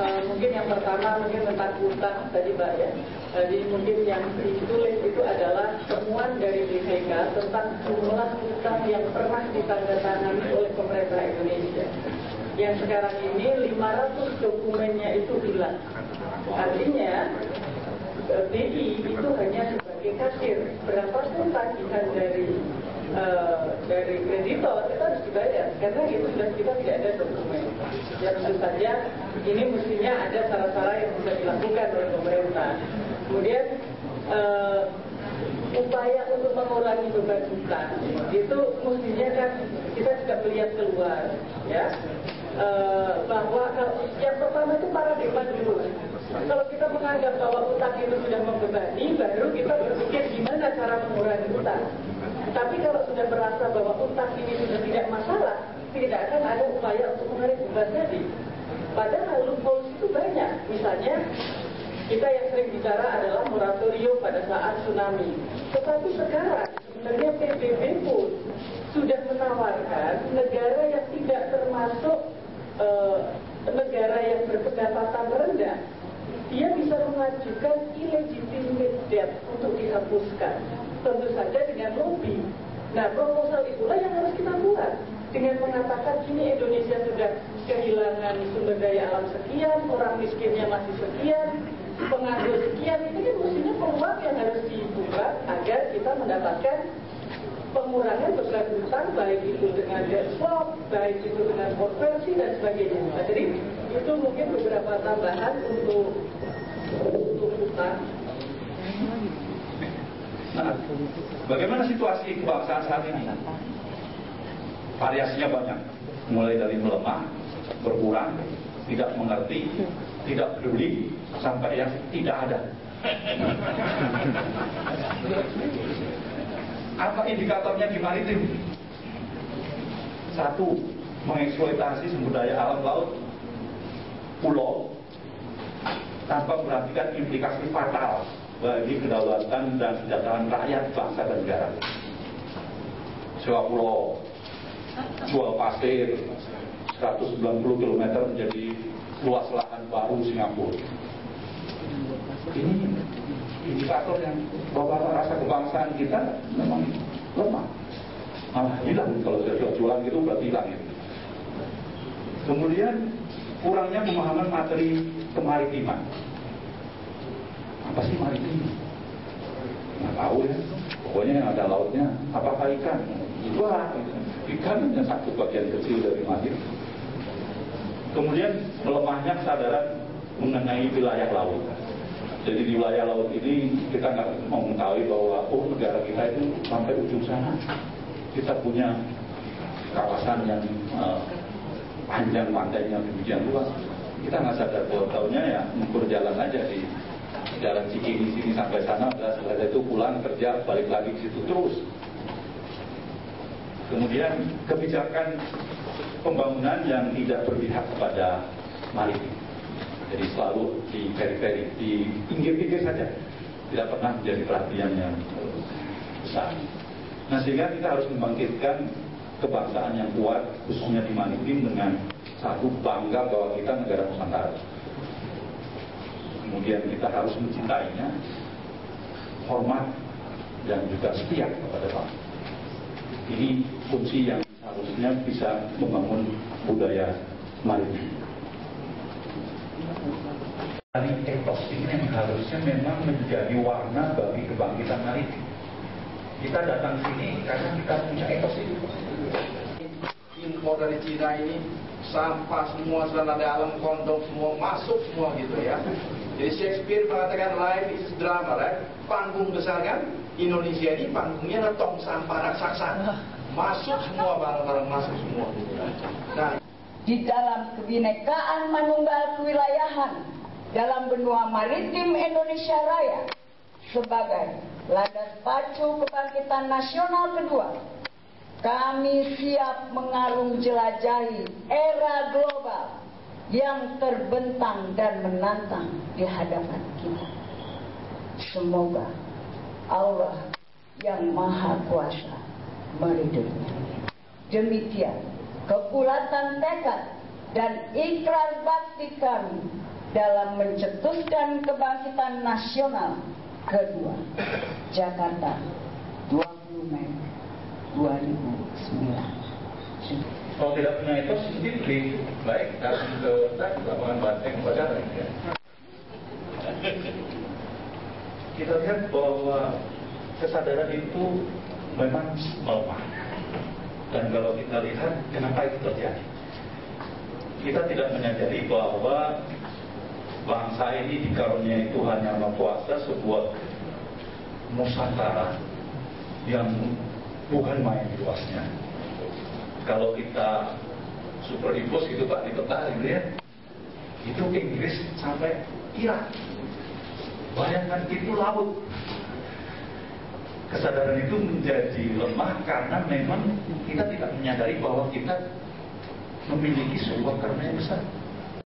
Mungkin yang pertama mungkin tentang utang tadi Mbak ya. Jadi mungkin yang ditulis itu adalah temuan dari BPK tentang jumlah utang yang pernah ditandatangani oleh pemerintah Indonesia. Yang sekarang ini 500 dokumennya itu hilang. Artinya BI itu hanya sebagai kasir. Berapa pun tagihan dari kreditor itu harus dibayar karena itu sudah kita tidak ada dokumen. Ya tentu saja ini mestinya ada cara-cara yang bisa dilakukan oleh pemerintah. Kemudian upaya untuk mengurangi beban hutang itu mestinya kan kita juga melihat keluar ya bahwa yang pertama itu paradigma dulu. Kalau kita menganggap bahwa utang itu sudah membebani, baru kita berpikir gimana cara mengurangi utang. Tapi kalau sudah merasa bahwa utang ini sudah tidak masalah, tidak akan ada upaya untuk mengurangi beban tadi. Padahal loophole itu banyak. Misalnya kita yang sering bicara adalah moratorium pada saat tsunami. Tetapi sekarang sebenarnya PBB pun sudah menawarkan negara yang tidak termasuk negara yang berpendapatan rendah, dia bisa mengajukan illegitimate debt untuk dihapuskan. Tentu saja dengan lobby. Nah, proposal itulah yang harus kita buat dengan mengatakan ini Indonesia sudah kehilangan sumber daya alam sekian, orang miskinnya masih sekian, penganggur sekian. Itu kan mestinya peluang yang harus dibuka agar kita mendapatkan pengurangan beban hutang, baik itu dengan debt swap, baik itu dengan konversi dan sebagainya. Nah, jadi itu mungkin beberapa tambahan untuk hutang. Nah, bagaimana situasi kebangsaan saat ini? Variasinya banyak, mulai dari melemah, berkurang, tidak mengerti, tidak peduli, sampai yang tidak ada. Apa indikatornya di maritim? Satu, mengeksploitasi sumber daya alam laut, pulau, tanpa memperhatikan implikasi fatal bagi kedaulatan dan kesejahteraan rakyat, bangsa dan negara. Sewa pulau, jual pasir 190 km menjadi luas lahan baru Singapura. Ini indikator yang bahwa rasa kebangsaan kita memang lemah. Malah hilang kalau sudah jualan gitu berarti hilang itu. Kemudian kurangnya pemahaman materi kemaritiman. Apa sih maritim? Nggak tahu ya. Pokoknya yang ada lautnya. Apakah ikan? Wah, ikan hanya satu bagian kecil dari maritim. Kemudian melemahnya kesadaran mengenai wilayah laut. Jadi di wilayah laut ini kita nggak mau mengetahui bahwa negara kita itu sampai ujung sana. Kita punya kawasan yang panjang pantainya demikian luas. Kita nggak sadar bahwa tahunnya ya mengukur jalan aja di jalan Cikini sini sampai sana, setelah itu pulang kerja balik lagi ke situ terus. Kemudian kebijakan pembangunan yang tidak berpihak kepada maritim. Jadi selalu di periferi, di pinggir-pinggir saja, tidak pernah menjadi perhatian yang besar. Nah, sehingga kita harus membangkitkan kebangsaan yang kuat, khususnya di maritim, dengan satu bangga bahwa kita negara Nusantara. Kemudian kita harus mencintainya, hormat, dan juga setia kepada bangsa. Ini kunci yang harusnya bisa membangun budaya maritim. Dari etos ini yang harusnya memang menjadi warna bagi kebangkitan maritim. Kita datang sini karena kita punya etos itu. Impor dari Cina ini sampah semua, celana dalam, kondom semua masuk semua gitu ya. Jadi Shakespeare mengatakan life is drama, right? Panggung besar kan? Indonesia ini panggungnya tong sampah raksasa. Masuk semua barang-barang masuk semua. Nah, di dalam kebinekaan manunggal kewilayahan dalam benua maritim Indonesia Raya sebagai landas pacu kebangkitan nasional kedua, kami siap mengarung jelajahi era global yang terbentang dan menantang di hadapan kita. Semoga Allah yang Maha Kuasa meridhoinya. Demikian kebulatan tekad dan ikrar bakti kami dalam mencetuskan kebangkitan nasional kedua. Jakarta, 20 Mei 2009. Kalau tidak punya itu sendiri, baik datang ke lapangan banteng upacara. Ya. Kita lihat bahwa kesadaran itu memang melemah. Dan kalau kita lihat kenapa itu terjadi, kita tidak menyadari bahwa bangsa ini dikaruniai Tuhan Yang Maha Kuasa sebuah Nusantara yang bukan main luasnya. Kalau kita superimpos gitu Pak di peta gitu ya, itu Inggris sampai Irak. Bayangkan itu laut. Kesadaran itu menjadi lemah karena memang kita tidak menyadari bahwa kita memiliki sebuah karunia yang besar.